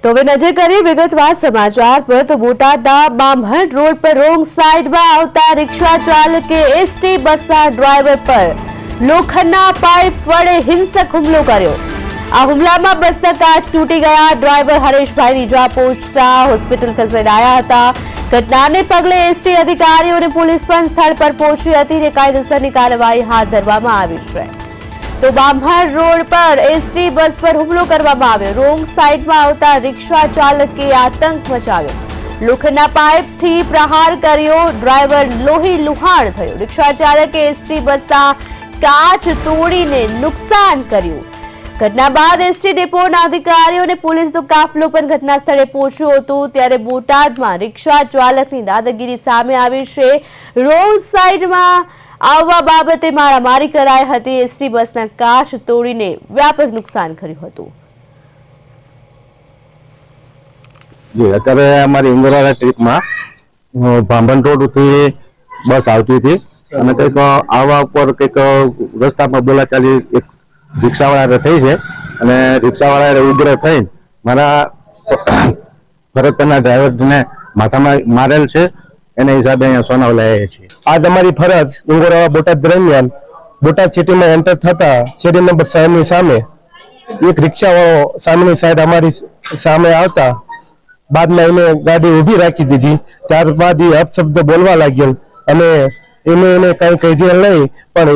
તો હવે નજર કરીએ વિગતવાર સમાચાર પર। તો બોટાદના બામણ રોડ પર રોંગ સાઈડમાં આવતા રિક્ષા ચાલકે એસટી બસના ડ્રાઈવર પર લોખંડના પાઇપ વડે હિંસક હુમલો કર્યો। આ હુમલામાં બસના કાચ તૂટી ગયા। ડ્રાઈવર હરેશભાઈને ઈજા પહોંચતા હોસ્પિટલ ખસેડાયા હતા। ઘટનાને પગલે એસટી અધિકારીઓ અને પોલીસ પણ સ્થળ પર પહોંચી હતી અને કાયદેસરની કાર્યવાહી હાથ ધરવામાં આવી છે। તો બામણ રોડ પર એસટી બસ પર હુમલો કરવામાં આવ્યો। રોંગ સાઈડમાં આવતા રિક્ષા ચાલકે આતંક મચાવ્યો। લોખંડના પાઇપથી પ્રહાર કર્યો। ડ્રાઈવર લોહી લુહાણ થયો। રિક્ષા ચાલકે એસટી બસના કાચ તોડીને નુકસાન કર્યું। ઘટના બાદ એસટી ડેપોના અધિકારીઓ અને પોલીસનો કાફલો પણ ઘટના સ્થળે પહોંચ્યો હતો। ત્યારે બોટાદમાં રિક્ષા ચાલકની દાદાગીરી સામે આવી છે। રોંગ સાઈડમાં આવવા બાબતે મારામારી કરાઈ હતી। એસટી બસના કાચ તોડીને વ્યાપક નુકસાન કર્યું હતું। અત્યારે અમારી ઇન્દોરા ટ્રીપમાં બામણ રોડથી બસ આવતી હતી અને કંઈક આવા ઉપર કંઈક રસ્તામાં બોલાચાલી એક રિક્ષાવાળા થઈ છે અને રિક્ષાવાળાએ ઉગ્ર થઈને મારા ફરજ પરના ડ્રાઈવરને માથામાં મારેલ છે। એના હિસાબે અહીંયા સોનાવલા આવ્યા છીએ। આજ અમારી ફરજ ઇન્દોરા બોટાદ દરમિયાન બોટાદ સિટીમાં એન્ટર થતા શેરી નંબર 6 ની સામે એક રિક્ષાવાળો સામેની સાઈડ અમારી સામે આવતા બાદમાં એને ગાડી ઊભી રાખી દીધી। ત્યારબાદ એ અપશબ્દ બોલવા લાગ્યો અને એને કઈ કહી નહીં, પણ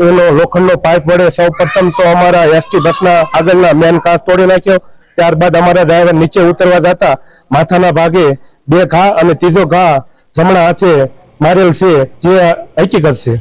એનો લોખંડનો પાઇપ વડે સૌપ્રથમ તો અમારા એસટી બસના આગળના મેન કાચ તોડી નાખ્યો। ત્યારબાદ અમારા ડ્રાઈવર નીચે ઉતરવા જતા માથાના ભાગે 2 ઘા અને ત્રીજો ઘા જમણા હાથે મારેલ છે, જે હકીકત છે।